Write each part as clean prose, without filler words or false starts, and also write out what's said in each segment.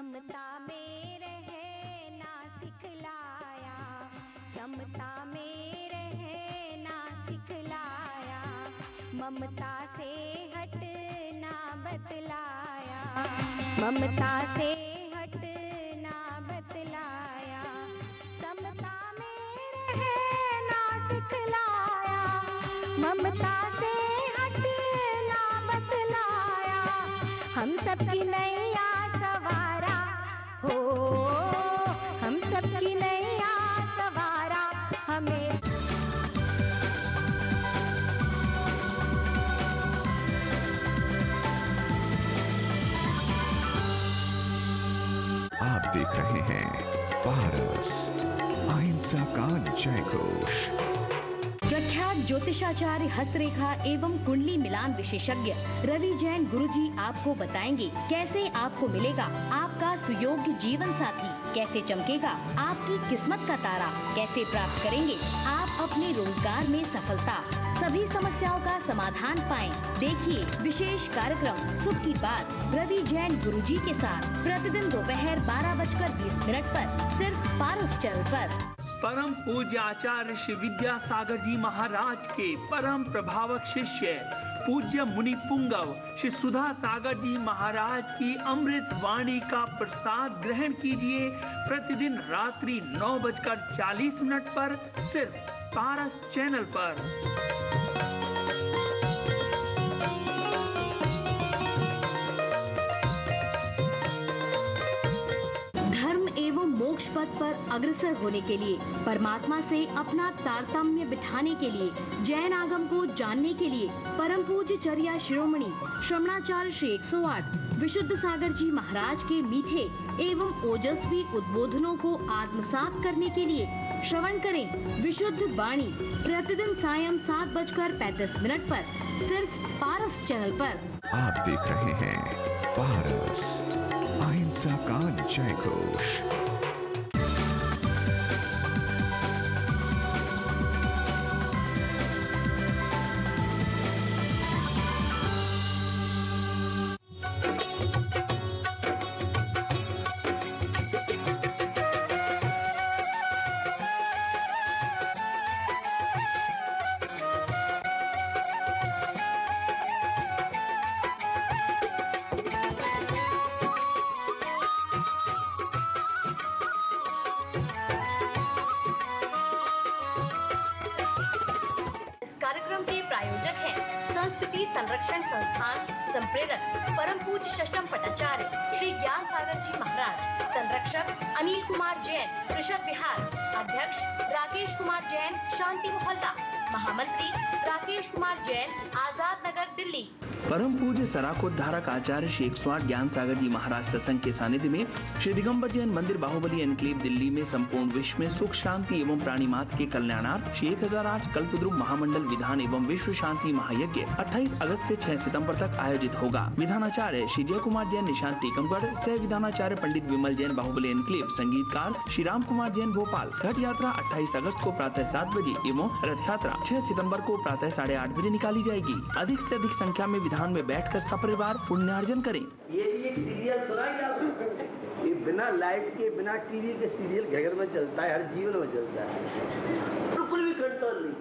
समता में रहना सिखलाया, समता में रहना सिखलाया, ममता से हटना बतलाया, ममता से हटना बतलाया, समता में रहना सिखलाया, ममता से हटना बतलाया, हम सबकी नैया सवारा हो, हम सबकी नैया सवारा हमें। आप देख रहे हैं पारस, अहिंसा का जय घोष। प्रख्यात ज्योतिषाचार्य, हस्तरेखा एवं कुंडली मिलान विशेषज्ञ रवि जैन गुरुजी आपको बताएंगे कैसे आपको मिलेगा आपका सुयोग्य जीवन साथी, कैसे चमकेगा आपकी किस्मत का तारा, कैसे प्राप्त करेंगे आप अपने रोजगार में सफलता, सभी समस्याओं का समाधान पाएं। देखिए विशेष कार्यक्रम सुख की बात रवि जैन गुरुजी के साथ प्रतिदिन दोपहर 12:20 पर सिर्फ पारस चैनल पर। परम पूज्य आचार्य श्री विद्यासागर जी महाराज के परम प्रभावक शिष्य पूज्य मुनि पुंगव श्री सुधा सागर जी महाराज की अमृत वाणी का प्रसाद ग्रहण कीजिए प्रतिदिन रात्रि 9:40 पर सिर्फ पारस चैनल पर। मोक्ष पथ पर अग्रसर होने के लिए, परमात्मा से अपना तारतम्य बिठाने के लिए, जैन आगम को जानने के लिए, परम पूज्य चर्या शिरोमणि श्रवणाचार्य श्री 108 विशुद्ध सागर जी महाराज के मीठे एवं ओजस्वी उद्बोधनों को आत्मसात करने के लिए श्रवण करें विशुद्ध वाणी प्रतिदिन सायं 7:35 पर सिर्फ पारस चैनल पर। आप देख रहे हैं पारस, अहिंसा का जय घोष। संरक्षण संस्थान संप्रेरक परम पूज्य षष्ठम पटाचार्य श्री ज्ञान सागर जी महाराज, संरक्षक अनिल कुमार जैन कृषक विहार, अध्यक्ष राकेश कुमार जैन शांति मोहल्ला, महामंत्री राकेश कुमार जैन आजाद नगर दिल्ली। परम पूज्य सराकोद्धारक आचार्य श्री 108 ज्ञान सागर जी महाराज सत्संग के सानिध्य में श्री दिगंबर जैन मंदिर बाहुबली एनक्लेव दिल्ली में संपूर्ण विश्व में सुख शांति एवं प्राणी मात्र के कल्याणार्थ श्री 1008 कल्पद्रुम महामंडल विधान एवं विश्व शांति महायज्ञ 28 अगस्त से 6 सितंबर तक आयोजित होगा। विधानाचार्य श्री जय कुमार जैन निशांत टीकमगढ़, सह विधानाचार्य पंडित विमल जैन बाहुबली एनक्लेव, संगीतकार श्री राम कुमार जैन भोपाल। घट यात्रा 28 अगस्त को प्रातः 7 बजे एवं रथ यात्रा 6 सितम्बर को प्रातः 8:30 बजे निकाली जाएगी। अधिक से अधिक संख्या में विधान में बैठकर सपरिवार पुण्यार्जन करें। ये भी एक सीरियल सुना ही आपने, ये बिना लाइट के बिना टीवी के सीरियल घर में चलता है, हर जीवन में चलता है, बिल्कुल भी कंट्रोल नहीं,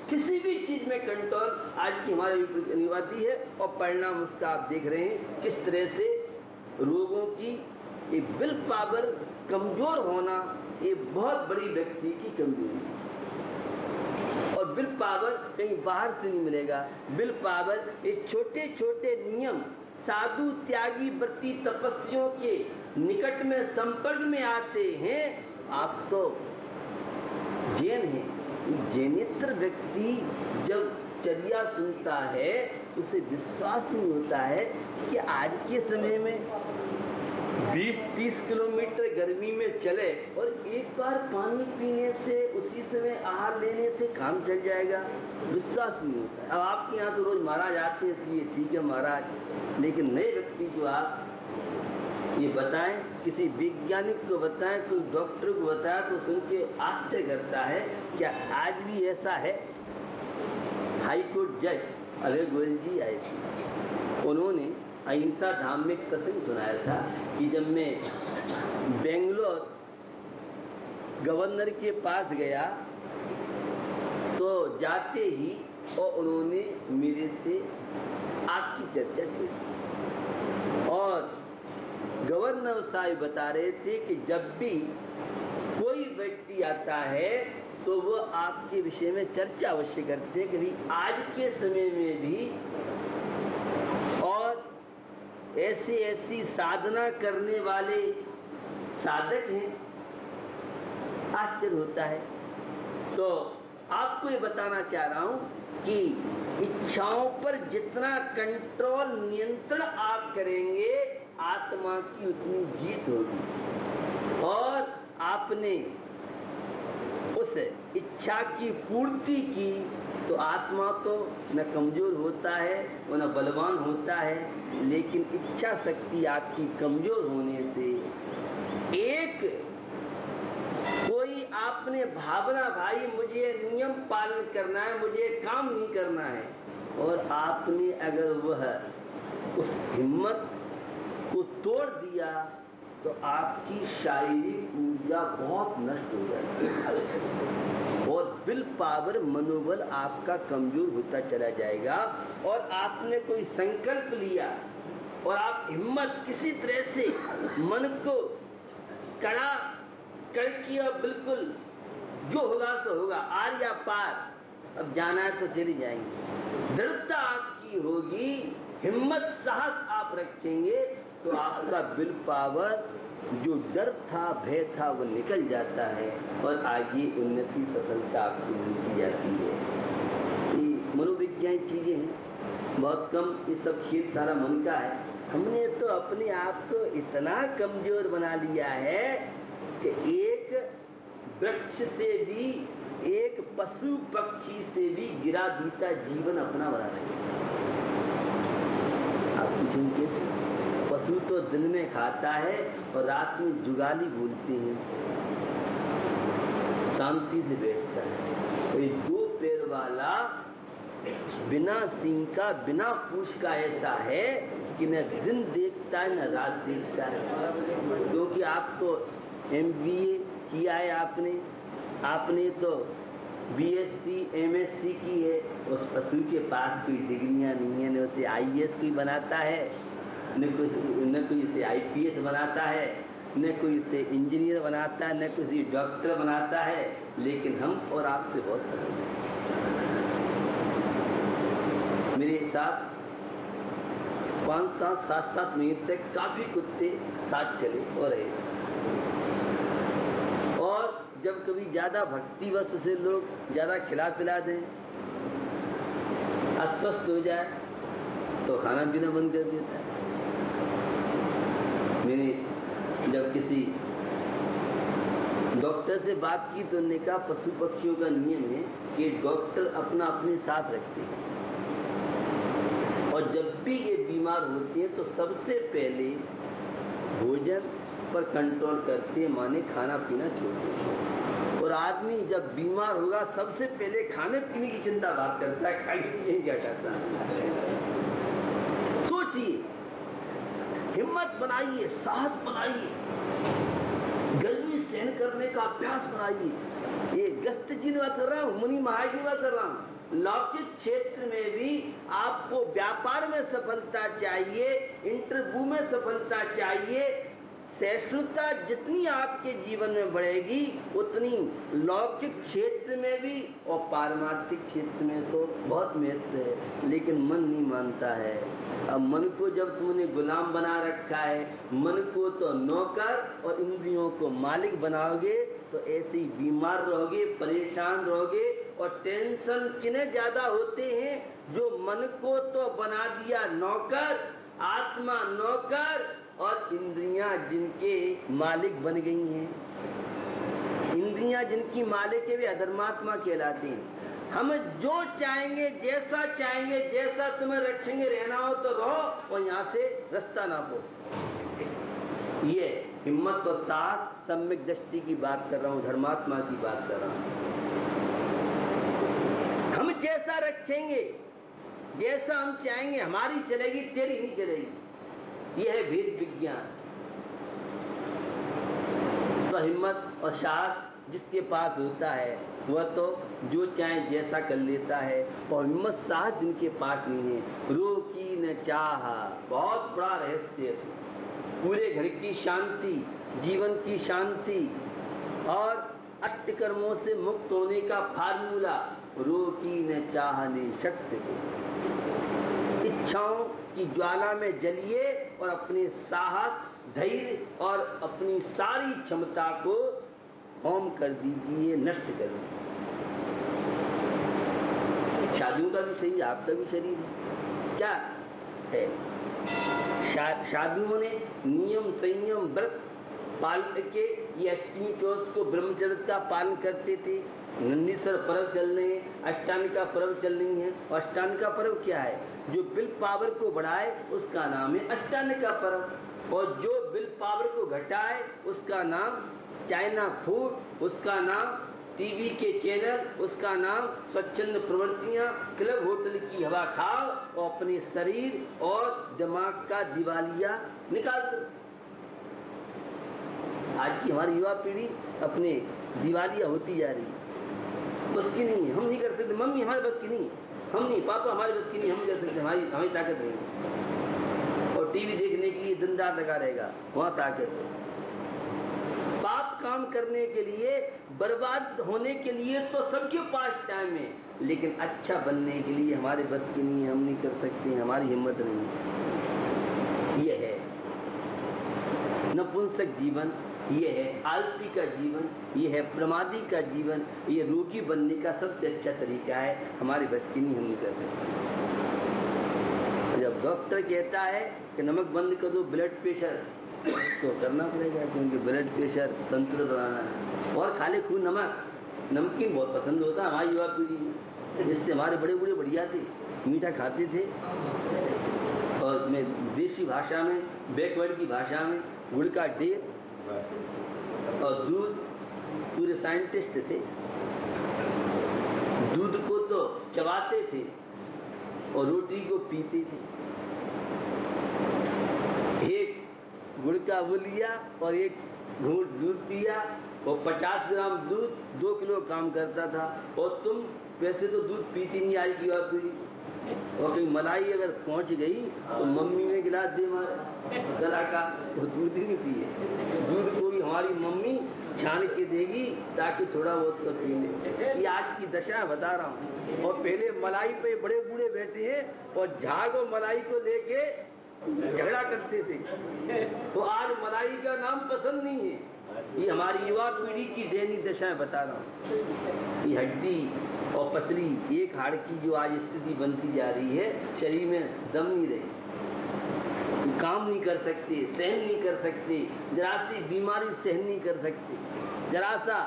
किसी भी चीज में कंट्रोल आज की हमारी अनिवार्य है। और परिणाम उसका आप देख रहे हैं किस तरह से रोगों की ये विल पावर कमजोर होना, ये बहुत बड़ी व्यक्ति की कमजोरी है। और विल पावर कहीं बाहर से नहीं मिलेगा। विल पावर ये छोटे छोटे नियम साधु त्यागी व्रती तपस्वियों के निकट में संपर्क में आते हैं। आप तो जैन हैं, जैनेतर व्यक्ति जब चर्या सुनता है उसे विश्वास नहीं होता है कि आज के समय में 20-30 किलोमीटर गर्मी में चले और एक बार पानी पीने से उसी समय आहार लेने से काम चल जाएगा, विश्वास नहीं होता है। अब आपके यहाँ तो रोज महाराज आते हैं इसलिए ठीक है महाराज, लेकिन नए व्यक्ति को आप ये बताएं, किसी वैज्ञानिक को बताएं, कोई डॉक्टर को बताएं तो सुन के आश्चर्य करता है क्या आज भी ऐसा है। हाईकोर्ट जज अभय गोयल जी आए थे, उन्होंने अहिंसा धाम में एक प्रसंग सुनाया था कि जब मैं बेंगलोर गवर्नर के पास गया तो जाते ही और उन्होंने मेरे से आपकी चर्चा की और गवर्नर साहब बता रहे थे कि जब भी कोई व्यक्ति आता है तो वो आपके विषय में चर्चा अवश्य करते हैं कि भाई आज के समय में भी और ऐसी साधना करने वाले साधक हैं। आश्चर्य होता है। तो आपको ये बताना चाह रहा हूं कि इच्छाओं पर जितना कंट्रोल नियंत्रण आप करेंगे आत्मा की उतनी जीत होगी और आपने उस इच्छा की पूर्ति की तो आत्मा तो न कमजोर होता है और न बलवान होता है, लेकिन इच्छा शक्ति आपकी कमजोर होने से एक कोई आपने भावना भाई मुझे नियम पालन करना है, मुझे काम नहीं करना है और आपने अगर वह उस हिम्मत को तोड़ दिया तो आपकी शारीरिक ऊर्जा बहुत नष्ट हो जाती है और विल पावर मनोबल आपका कमजोर होता चला जाएगा। और आपने कोई संकल्प लिया और आप हिम्मत किसी तरह से मन को कड़ा करके और बिल्कुल जो होगा सो होगा, आर या पार, अब जाना है तो चली जाएंगे। दृढ़ता आपकी होगी, हिम्मत साहस आप रखेंगे तो आपका विल पावर जो डर था भय था वो निकल जाता है और आगे उन्नति सफलता आपकी मिलती जाती है। ये मनोविज्ञान चीजें हैं, बहुत कम ये सब खेल सारा मन का है। हमने तो अपने आप को इतना कमजोर बना लिया है कि एक वृक्ष से भी एक पशु पक्षी से भी गिरा बीता जीवन अपना बना रहे हैं। आप पूछेंगे पशु तो दिन में खाता है और रात में जुगाली बोलते हैं, शांति से बैठता है। तो ये दो पैर वाला बिना सींग का बिना पूंछ का ऐसा है कि न दिन देखता है न रात देखता है। क्योंकि आपको MBA किया है, आपने तो BSc MSc की है। उस पशु के पास कोई डिग्रियां नहीं है, न उसे IAS कोई बनाता है, न कोई इसे IPS बनाता है, न कोई इसे इंजीनियर बनाता है, न कोई इसे डॉक्टर बनाता है। लेकिन हम और आपसे बहुत फर्क है। मेरे साथ 5 सात 7 महीने तक काफी कुत्ते साथ चले और रहे। और जब कभी ज्यादा भक्तिवश से लोग ज्यादा खिला पिला दें, अस्वस्थ हो जाए तो खाना पीना बंद कर देता है। मैंने जब किसी डॉक्टर से बात की तो उन्होंने कहा पशु पक्षियों का नियम है कि डॉक्टर अपना अपने साथ रखते हैं और जब भी ये बीमार होते हैं तो सबसे पहले भोजन पर कंट्रोल करते हैं, माने खाना पीना छोड़ते हैं। और आदमी जब बीमार होगा सबसे पहले खाने पीने की चिंता बात करता है, खाने पीने क्या करता है। सोचिए, हिम्मत बनाइए, साहस बनाइए, गर्मी सहन करने का अभ्यास बनाइए। ये गस्त जी ने बात कर रहा हूं, मुनि महाराज की बात कर रहा हूं। लौकिक क्षेत्र में भी आपको व्यापार में सफलता चाहिए, इंटरव्यू में सफलता चाहिए। सहिष्णुता जितनी आपके जीवन में बढ़ेगी उतनी लौकिक क्षेत्र में भी और पारमार्थिक क्षेत्र में तो बहुत महत्व है। लेकिन मन नहीं मानता है। अब मन को जब तुमने गुलाम बना रखा है, मन को तो नौकर और इंद्रियों को मालिक बनाओगे तो ऐसे ही बीमार रहोगे, परेशान रहोगे। और टेंशन किन्हें ज्यादा होते हैं? जो मन को तो बना दिया नौकर, आत्मा नौकर और इंद्रियां जिनके मालिक बन गई हैं। इंद्रियां जिनकी मालिक है वे अधर्मात्मा कहलाती हैं। हम जो चाहेंगे, जैसा चाहेंगे, जैसा तुम्हें रखेंगे, रहना हो तो रहो और यहाँ से रास्ता ना पो। ये हिम्मत और साथ सम्यक दृष्टि की बात कर रहा हूँ, धर्मात्मा की बात कर रहा हूँ। हम जैसा रखेंगे, जैसा हम चाहेंगे, हमारी चलेगी, तेरी नहीं चलेगी। यह है भेद विज्ञान। तो हिम्मत और साहस जिसके पास होता है वह तो जो चाहे जैसा कर लेता है, और हिम्मत साहस जिनके पास नहीं है, रोकी न चाहा। बहुत बड़ा रहस्य है, पूरे घर की शांति, जीवन की शांति और अष्टकर्मों से मुक्त होने का फार्मूला, रोकी न चाहने शक्ति। इच्छाओं की ज्वाला में जलिए और अपने साहस, धैर्य और अपनी सारी क्षमता को होम कर दीजिए, नष्ट कर दीजिए। शादियों का भी शरीर, आपका भी शरीर है, क्या है? शादियों ने नियम संयम व्रत पालन के ये अष्टमी चौथ को ब्रह्मचर्य का पालन करते थे। नंदीश्वर पर्व चल रहे हैं, अष्टांग का पर्व चल रही है। और अष्टांग का पर्व क्या है? जो विल पावर को बढ़ाए उसका नाम है अष्टांग का पर्व, और जो विल पावर को घटाए उसका नाम चाइना फूड, उसका नाम टीवी के चैनल, उसका नाम स्वच्छंद प्रवृत्तियां, क्लब होटल की हवा खाओ और अपने शरीर और दिमाग का दिवालिया निकाल दो। आज की हमारी युवा पीढ़ी अपने दिवालिया होती जा रही है। बस की नहीं है, हम नहीं कर सकते, मम्मी हमारे बस की नहीं है, हम नहीं, पापा हमारे बस की नहीं, हम नहीं कर सकते, हमारी ताकत नहीं है। और टीवी देखने के लिए दिन रात लगा रहेगा, वहां ताकत है। पाप काम करने के लिए, बर्बाद होने के लिए तो सबके पास टाइम है, लेकिन अच्छा बनने के लिए हमारे बस की नहीं है, हम नहीं कर सकते, हमारी हिम्मत नहीं है। यह है नपुंसक जीवन, ये है आलसी का जीवन, ये है प्रमादी का जीवन, ये रोगी बनने का सबसे अच्छा तरीका है। हमारे बस की नहीं, हम नहीं कर सकते। जब डॉक्टर कहता है कि नमक बंद कर दो, ब्लड प्रेशर, तो करना पड़ेगा, क्योंकि ब्लड प्रेशर संतुलित बनाना है। और खाली खूब नमकीन बहुत पसंद होता है हमारी युवा पीढ़ी में, जिससे हमारे बड़े बूढ़े बढ़िया थे, मीठा खाते थे। और मैं देसी भाषा में, बैकवर्ड की भाषा में, गुड़ का ढेर और दूध, पूरे साइंटिस्ट थे। दूध को तो चबाते थे और रोटी को पीते थे। एक गुड़ का वो लिया और एक घूंट दूध पिया, और 50 ग्राम दूध 2 किलो काम करता था। और तुम वैसे तो दूध पीती नहीं आई की युवा पीढ़ी, और कहीं मलाई अगर पहुंच गई तो मम्मी में गिलास दे मारे गला का, तो दूध ही नहीं पिए। दूध को भी हमारी मम्मी छान के देगी ताकि थोड़ा बहुत तो पी ले। ये आज की दशा बता रहा हूँ। और पहले मलाई पे बड़े बूढ़े बैठे हैं और झाग और मलाई को लेके झगड़ा करते थे, तो आज मलाई का नाम पसंद नहीं है। ये हमारी युवा पीढ़ी की दयनीय दशा बता रहा हूँ। ये हड्डी और पसली, एक हाड़ की जो आज स्थिति बनती जा रही है, शरीर में दम नहीं रहे, काम नहीं कर सकते, सहन नहीं कर सकते, जरा सी बीमारी सहन नहीं कर सकते, जरा सा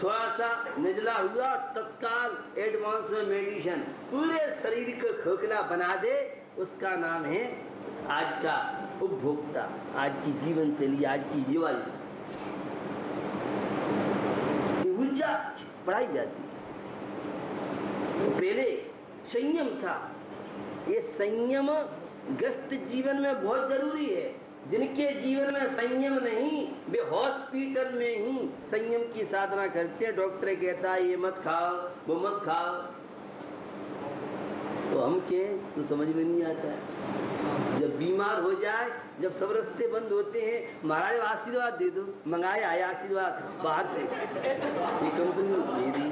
थोड़ा सा निजला हुआ तत्काल एडवांस में मेडिसिन पूरे शरीर को खोखला बना दे। उसका नाम है आज का उपभोक्ता, आज की जीवन शैली, आज की युवा। ऊर्जा बढ़ाई जाती है। तो पहले संयम था, ये संयम ग्रस्त जीवन में बहुत जरूरी है। जिनके जीवन में संयम नहीं, वे हॉस्पिटल में ही संयम की साधना करते हैं। डॉक्टर कहता है ये मत खाओ, वो मत खाओ, तो हम के तो समझ में नहीं आता है। जब बीमार हो जाए, जब सब रास्ते बंद होते हैं, महाराज आशीर्वाद दे दो, मंगाए आए आशीर्वाद बाहर से, ये कंपनी दे दी,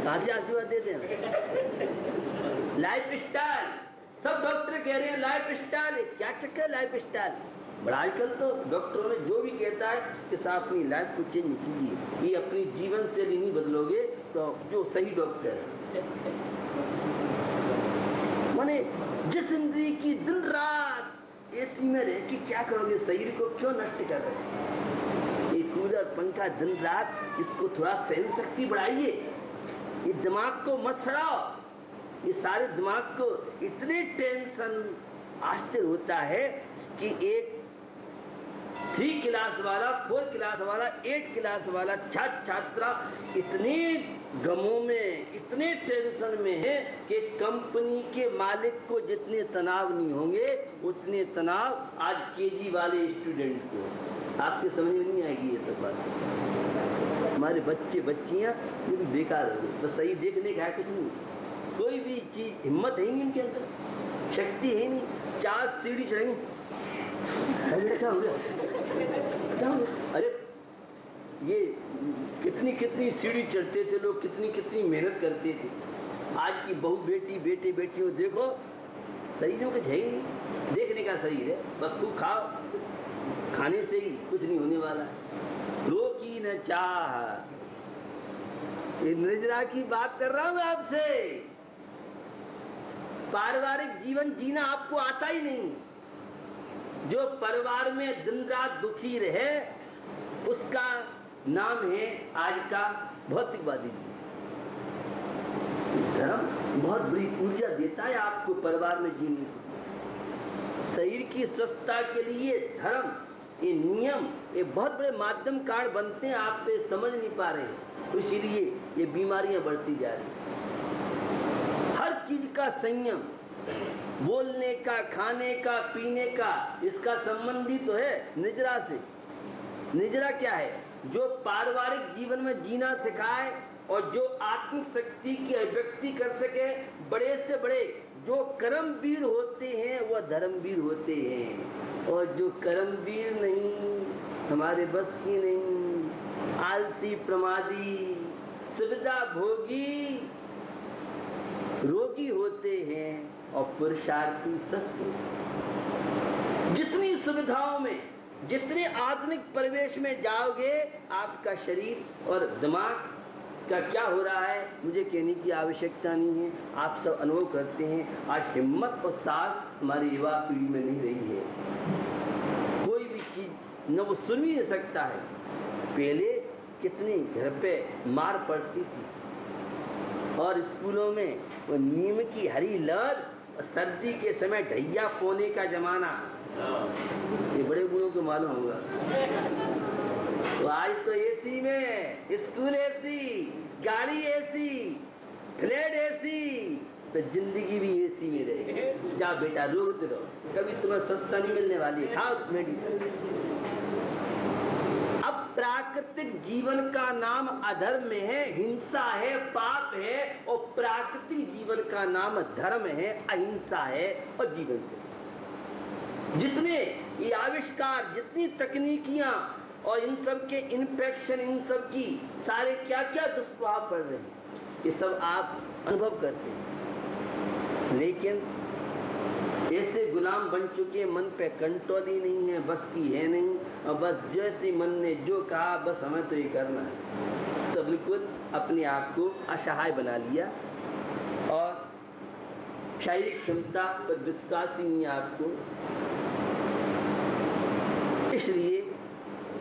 कहां से आशीर्वाद देते हैं? लाइफ स्टाइल, सब डॉक्टर कह रहे हैं लाइफ स्टाइल, क्या चक्कर लाइफ स्टाइल। बड़ा आजकल तो डॉक्टरों ने जो भी कहता है कि साहब अपनी लाइफ को चेंज कीजिए, ये अपनी जीवन शैली नहीं बदलोगे तो जो सही डॉक्टर है। माने जिस इंद्रिय की दिन रात एसी में रह के क्या करोगे, शरीर को क्यों नष्ट कर रहे हैं? ये कूलर पंखा दिन रात, इसको थोड़ा सहन शक्ति बढ़ाइए, ये दिमाग को मत सड़ाओ। ये सारे दिमाग को इतने टेंशन आश्चर्य होता है कि एक 3 क्लास वाला, 4 क्लास वाला, 8 क्लास वाला छात्रा इतने गमों में, इतने टेंशन में है कि कंपनी के मालिक को जितने तनाव नहीं होंगे उतने तनाव आज केजी वाले स्टूडेंट को। आपके समझ में नहीं आएगी ये सब बात। हमारे बच्चे बच्चियां ये भी बेकार हो गए, बस सही देखने का कुछ नहीं, कोई भी चीज हिम्मत है नहीं इनके अंदर, शक्ति है नहीं। 4 सीढ़ी चढ़ेंगे, क्या हो गया? अरे ये कितनी कितनी सीढ़ी चढ़ते थे लोग, कितनी कितनी मेहनत करते थे। आज की बहू बेटी बेटे बेटियों देखो, शरीर में कुछ है ही नहीं, देखने का शरीर है, बस तू खाओ, खाने से ही कुछ नहीं होने वाला। रोकी न चाह, ये निजरा की बात कर रहा हूं आपसे। पारिवारिक जीवन जीना आपको आता ही नहीं। जो परिवार में दिन रात दुखी रहे उसका नाम है आज का भौतिकवादी। धर्म बहुत बड़ी ऊर्जा देता है आपको परिवार में जीने को। शरीर की स्वस्थता के लिए धर्म, ये नियम, ये बहुत बड़े माध्यम कारण बनते हैं, आप तो समझ नहीं पा रहे हैं, इसीलिए ये बीमारियां बढ़ती जा रही। हर चीज का संयम, बोलने का, खाने का, पीने का, इसका संबंध ही तो है निजरा से। निजरा क्या है? जो पारिवारिक जीवन में जीना सिखाए और जो आत्मिक शक्ति की अभिव्यक्ति कर सके। बड़े से बड़े जो कर्मवीर होते हैं वह धर्मवीर होते हैं, और जो कर्मवीर नहीं, हमारे बस की नहीं, आलसी, प्रमादी, सुविधा भोगी, रोगी होते हैं और पुरुषार्थी सस्ते। जितनी सुविधाओं में, जितने आधुनिक परिवेश में जाओगे, आपका शरीर और दिमाग का क्या हो रहा है मुझे कहने की आवश्यकता नहीं है, आप सब अनुभव करते हैं। आज हिम्मत और साहस हमारी युवा पीढ़ी में नहीं रही है। कोई भी चीज न वो सुन ही नहीं सकता है। पहले कितनी घर पे मार पड़ती थी, और स्कूलों में वो नीम की हरी लड़, सर्दी के समय ढैया पोने का जमाना, ये बड़े बूढ़ों को मालूम होगा। तो आज तो एसी में, स्कूल एसी, गाड़ी एसी, फ्लैट एसी, तो जिंदगी भी एसी में रहेगी। जा बेटा रोते रहो, कभी तुम्हें सस्ता नहीं मिलने वाली है, खाओ मेडिसिन। अब प्राकृतिक जीवन का नाम अधर्म है, हिंसा है, पाप है, और प्राकृतिक जीवन का नाम धर्म है, अहिंसा है और जीवन से। जितने ये आविष्कार, जितनी तकनीकियां और इन सब के इन्फेक्शन, इन सब की सारे क्या क्या दुष्प्रभाव पड़ रहे हैं, ये सब आप अनुभव करते हैं। लेकिन ऐसे गुलाम बन चुके, मन पे कंट्रोल ही नहीं है, बस की है नहीं, और बस जैसे मन ने जो कहा बस हमें तो ये करना है, तो बिल्कुल अपने आप को असहाय बना लिया, और शारीरिक क्षमता पर विश्वास ही नहीं है आपको। इसलिए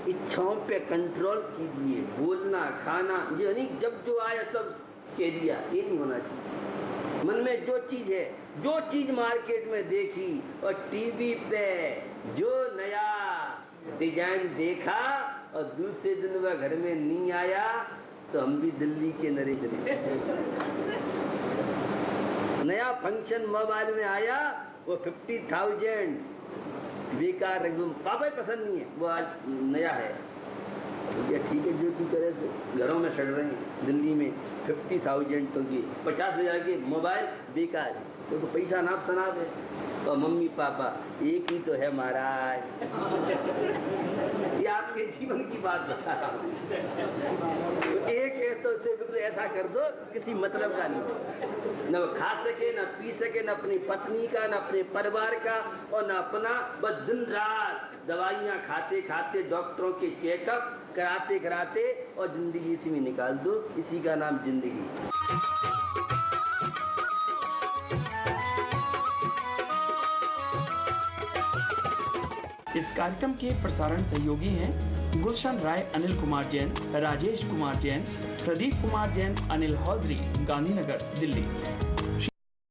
इच्छाओं पे कंट्रोल कीजिए, बोलना, खाना, ये नहीं जब जो आया सब कह दिया, ये नहीं होना चाहिए। मन में जो चीज है, जो चीज मार्केट में देखी और टीवी पे जो नया डिजाइन देखा और दूसरे दिन वह घर में नहीं आया, तो हम भी दिल्ली के नरेश नया फंक्शन मोबाइल में आया, वो 50,000 बेकार, एकदम पापा पसंद नहीं है, वो आज नया है। ठीक है, जो की तरह से घरों में सड़ रहे हैं। दिल्ली में 50,000 तो की 50,000 के मोबाइल बेकार है, तो पैसा नाप शनाप है, और मम्मी पापा एक ही तो है महाराज। ये आपके जीवन की बात बता रहा हूं। तो एक है तो उसे बिल्कुल ऐसा कर दो, किसी मतलब का नहीं, न वो खा सके, न पी सके, न अपनी पत्नी का, न अपने परिवार का, और न अपना, बस दिन रात दवाइयां खाते खाते, डॉक्टरों के चेकअप कराते कराते, और जिंदगी इसी में निकाल दो। इसी का नाम जिंदगी। इस कार्यक्रम के प्रसारण सहयोगी हैं गुलशन राय, अनिल कुमार जैन, राजेश कुमार जैन, प्रदीप कुमार जैन, अनिल हौजरी, गांधीनगर, दिल्ली।